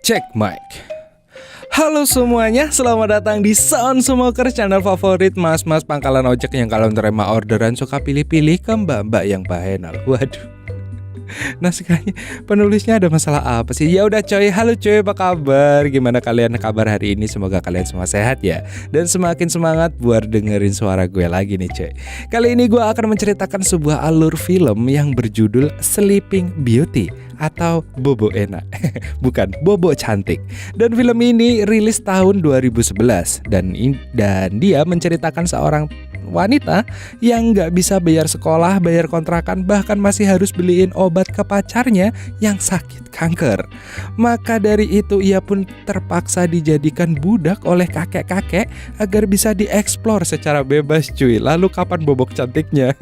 Check mic. Halo semuanya, selamat datang di Sound Smoker, channel favorit mas-mas pangkalan ojek yang kalau nerima orderan suka pilih-pilih ke mbak-mbak yang bahenol. Waduh. Nah sekali penulisnya ada masalah apa sih? Ya udah coy, halo coy, apa kabar? Gimana kalian kabar hari ini? Semoga kalian semua sehat ya, dan semakin semangat buat dengerin suara gue lagi nih coy. Kali ini gue akan menceritakan sebuah alur film yang berjudul Sleeping Beauty atau Bobo Enak. Bukan, Bobo Cantik. Dan film ini rilis tahun 2011 dan dia menceritakan seorang wanita yang gak bisa bayar sekolah, bayar kontrakan, bahkan masih harus beliin obat ke pacarnya yang sakit kanker. Maka dari itu ia pun terpaksa dijadikan budak oleh kakek-kakek agar bisa dieksplor secara bebas cuy. Lalu kapan bobok cantiknya?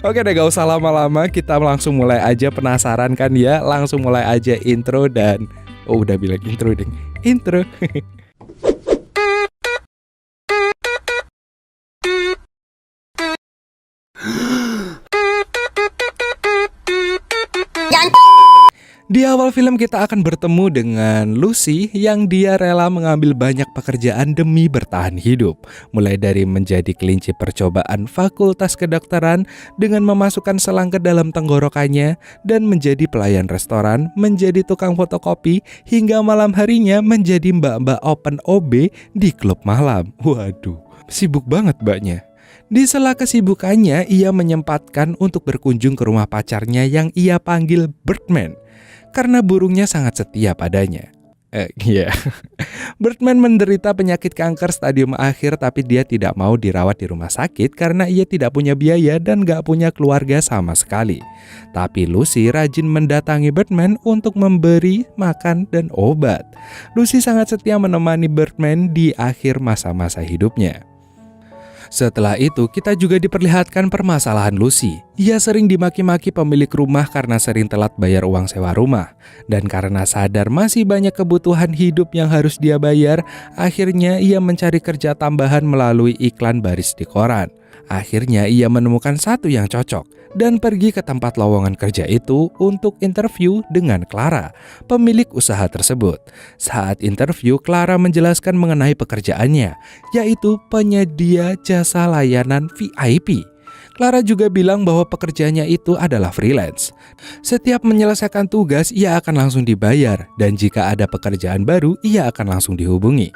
Oke deh, gak usah lama-lama, kita langsung mulai aja. Penasaran kan ya? Langsung mulai aja intro dan... Oh udah bilang intro deh. Intro. Di awal film kita akan bertemu dengan Lucy yang dia rela mengambil banyak pekerjaan demi bertahan hidup. Mulai dari menjadi kelinci percobaan fakultas kedokteran dengan memasukkan selang ke dalam tenggorokannya, dan menjadi pelayan restoran, menjadi tukang fotokopi, hingga malam harinya menjadi mbak-mbak open OB di klub malam. Waduh, sibuk banget mbaknya. Di sela kesibukannya, ia menyempatkan untuk berkunjung ke rumah pacarnya yang ia panggil Birdman, karena burungnya sangat setia padanya. Birdman menderita penyakit kanker stadium akhir, tapi dia tidak mau dirawat di rumah sakit karena ia tidak punya biaya dan gak punya keluarga sama sekali. Tapi Lucy rajin mendatangi Birdman untuk memberi makan dan obat. Lucy sangat setia menemani Birdman di akhir masa-masa hidupnya. Setelah itu, kita juga diperlihatkan permasalahan Lucy. Ia sering dimaki-maki pemilik rumah karena sering telat bayar uang sewa rumah. Dan karena sadar masih banyak kebutuhan hidup yang harus dia bayar, akhirnya ia mencari kerja tambahan melalui iklan baris di koran. Akhirnya ia menemukan satu yang cocok dan pergi ke tempat lowongan kerja itu untuk interview dengan Clara, pemilik usaha tersebut. Saat interview, Clara menjelaskan mengenai pekerjaannya, yaitu penyedia jasa layanan VIP. Clara juga bilang bahwa pekerjaannya itu adalah freelance. Setiap menyelesaikan tugas, ia akan langsung dibayar, dan jika ada pekerjaan baru, ia akan langsung dihubungi.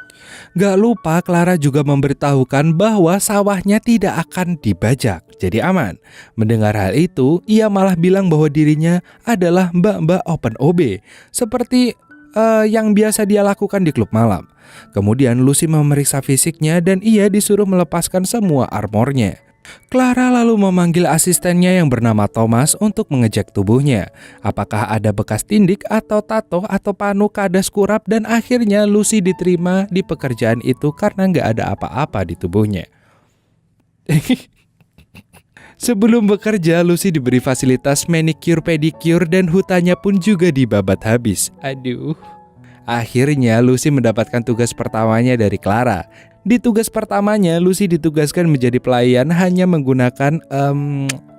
Gak lupa, Clara juga memberitahukan bahwa sawahnya tidak akan dibajak, jadi aman. Mendengar hal itu, ia malah bilang bahwa dirinya adalah mbak-mbak open OB, seperti yang biasa dia lakukan di klub malam. Kemudian Lucy memeriksa fisiknya dan ia disuruh melepaskan semua armornya. Clara lalu memanggil asistennya yang bernama Thomas untuk mengecek tubuhnya. Apakah ada bekas tindik atau tato atau panu kadas kurap, dan akhirnya Lucy diterima di pekerjaan itu karena nggak ada apa-apa di tubuhnya. Sebelum bekerja, Lucy diberi fasilitas manicure, pedicure, dan hutannya pun juga dibabat habis. Aduh. Akhirnya Lucy mendapatkan tugas pertamanya dari Clara. Di tugas pertamanya, Lucy ditugaskan menjadi pelayan hanya menggunakan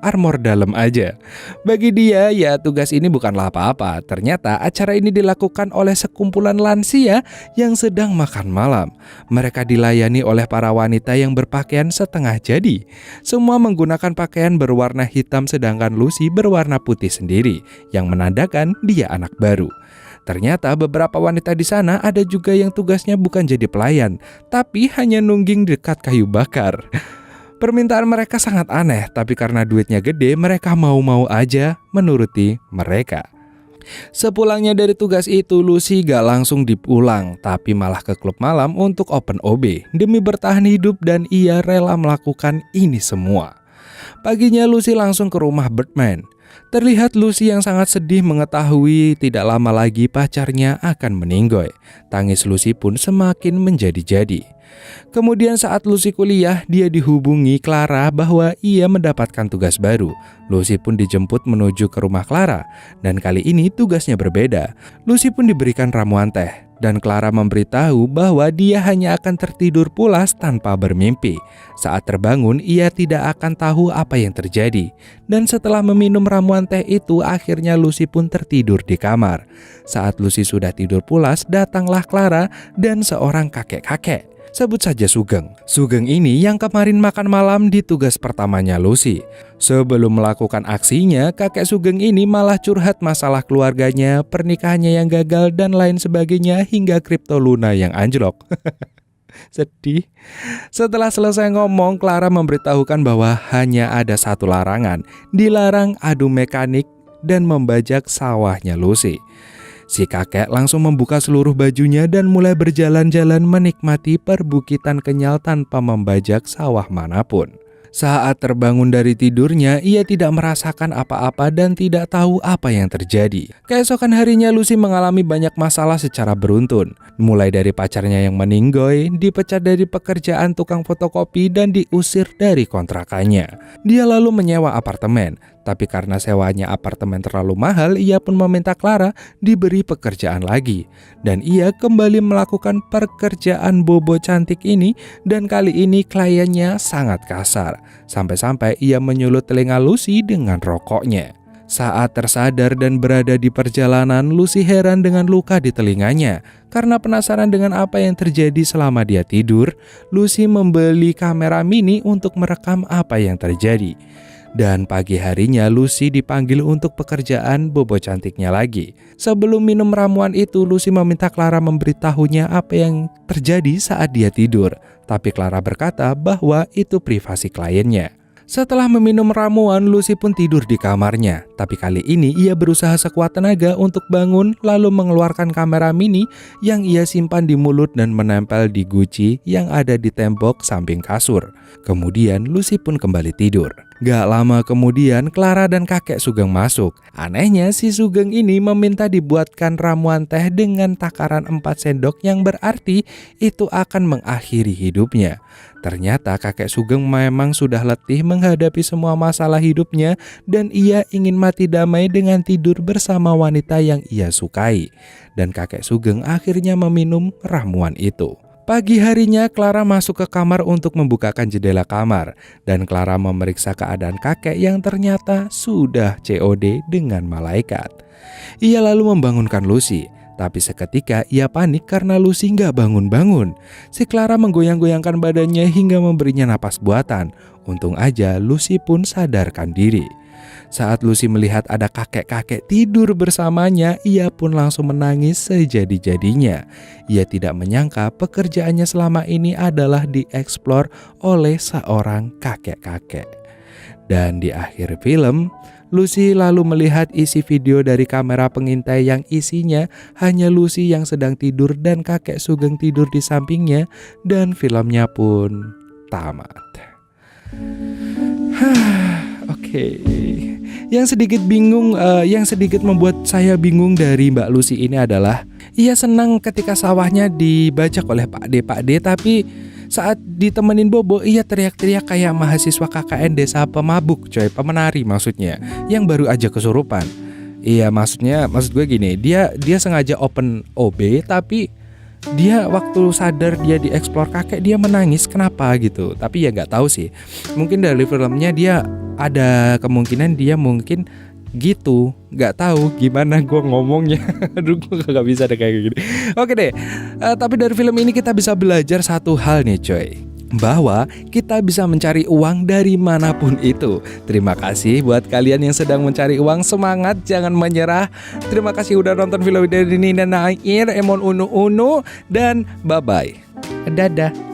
armor dalam aja. Bagi dia, ya tugas ini bukanlah apa-apa. Ternyata acara ini dilakukan oleh sekumpulan lansia yang sedang makan malam. Mereka dilayani oleh para wanita yang berpakaian setengah jadi. Semua menggunakan pakaian berwarna hitam, sedangkan Lucy berwarna putih sendiri, yang menandakan dia anak baru. Ternyata beberapa wanita di sana ada juga yang tugasnya bukan jadi pelayan, tapi hanya nungging dekat kayu bakar. Permintaan mereka sangat aneh, tapi karena duitnya gede, mereka mau-mau aja menuruti mereka. Sepulangnya dari tugas itu, Lucy gak langsung dipulang, tapi malah ke klub malam untuk open OB. Demi bertahan hidup, dan ia rela melakukan ini semua. Paginya Lucy langsung ke rumah Birdman. Terlihat Lucy yang sangat sedih mengetahui tidak lama lagi pacarnya akan meninggoy. Tangis Lucy pun semakin menjadi-jadi. Kemudian saat Lucy kuliah, dia dihubungi Clara bahwa ia mendapatkan tugas baru. Lucy pun dijemput menuju ke rumah Clara, dan kali ini tugasnya berbeda. Lucy pun diberikan ramuan teh. Dan Clara memberitahu bahwa dia hanya akan tertidur pulas tanpa bermimpi. Saat terbangun, ia tidak akan tahu apa yang terjadi. Dan setelah meminum ramuan teh itu, akhirnya Lucy pun tertidur di kamar. Saat Lucy sudah tidur pulas, datanglah Clara dan seorang kakek-kakek. Sebut saja Sugeng. Sugeng ini yang kemarin makan malam di tugas pertamanya Lucy. Sebelum melakukan aksinya, kakek Sugeng ini malah curhat masalah keluarganya, pernikahannya yang gagal, dan lain sebagainya hingga kripto Luna yang anjlok. Sedih. Setelah selesai ngomong, Clara memberitahukan bahwa hanya ada satu larangan. Dilarang adu mekanik dan membajak sawahnya Lucy. Si kakek langsung membuka seluruh bajunya dan mulai berjalan-jalan menikmati perbukitan kenyal tanpa membajak sawah manapun. Saat terbangun dari tidurnya, ia tidak merasakan apa-apa dan tidak tahu apa yang terjadi. Keesokan harinya Lucy mengalami banyak masalah secara beruntun. Mulai dari pacarnya yang meninggoy, dipecat dari pekerjaan tukang fotokopi, dan diusir dari kontrakannya. Dia lalu menyewa apartemen. Tapi karena sewanya apartemen terlalu mahal, ia pun meminta Clara diberi pekerjaan lagi. Dan ia kembali melakukan pekerjaan bobo cantik ini, dan kali ini kliennya sangat kasar. Sampai-sampai ia menyulut telinga Lucy dengan rokoknya. Saat tersadar dan berada di perjalanan, Lucy heran dengan luka di telinganya. Karena penasaran dengan apa yang terjadi selama dia tidur, Lucy membeli kamera mini untuk merekam apa yang terjadi. Dan pagi harinya Lucy dipanggil untuk pekerjaan bobo cantiknya lagi. Sebelum minum ramuan itu, Lucy meminta Clara memberitahunya apa yang terjadi saat dia tidur. Tapi Clara berkata bahwa itu privasi kliennya. Setelah meminum ramuan, Lucy pun tidur di kamarnya. Tapi kali ini ia berusaha sekuat tenaga untuk bangun, lalu mengeluarkan kamera mini yang ia simpan di mulut dan menempel di guci yang ada di tembok samping kasur. Kemudian Lucy pun kembali tidur. Gak lama kemudian Clara dan kakek Sugeng masuk. Anehnya si Sugeng ini meminta dibuatkan ramuan teh dengan takaran 4 sendok yang berarti itu akan mengakhiri hidupnya. Ternyata kakek Sugeng memang sudah letih menghadapi semua masalah hidupnya dan ia ingin mati damai dengan tidur bersama wanita yang ia sukai. Dan kakek Sugeng akhirnya meminum ramuan itu. Pagi harinya Clara masuk ke kamar untuk membukakan jendela kamar dan Clara memeriksa keadaan kakek yang ternyata sudah COD dengan malaikat. Ia lalu membangunkan Lucy, tapi seketika ia panik karena Lucy nggak bangun-bangun. Si Clara menggoyang-goyangkan badannya hingga memberinya napas buatan. Untung aja Lucy pun sadarkan diri. Saat Lucy melihat ada kakek-kakek tidur bersamanya, ia pun langsung menangis sejadi-jadinya. Ia tidak menyangka pekerjaannya selama ini adalah dieksplor oleh seorang kakek-kakek. Dan di akhir film, Lucy lalu melihat isi video dari kamera pengintai yang isinya hanya Lucy yang sedang tidur dan kakek Sugeng tidur di sampingnya, dan filmnya pun tamat. Oke. Yang sedikit membuat saya bingung dari Mbak Lucy ini adalah ia senang ketika sawahnya dibajak oleh Pak D, tapi saat ditemenin Bobo ia teriak-teriak kayak mahasiswa KKN desa pemabuk, pemenari maksudnya, yang baru aja kesurupan. Iya, maksud gue gini, dia sengaja open OB tapi dia waktu sadar dia dieksplor kakek dia menangis, kenapa gitu. Tapi ya nggak tahu sih, mungkin dari filmnya dia ada kemungkinan dia mungkin gitu, nggak tahu gimana gue ngomongnya. Aduh, gue gak bisa deh kayak gini. Oke deh, tapi dari film ini kita bisa belajar satu hal nih coy, bahwa kita bisa mencari uang dari manapun itu. Terima kasih buat kalian yang sedang mencari uang, semangat, jangan menyerah. Terima kasih udah nonton film dari ini dan akhir, emon unu dan bye bye. Dadah.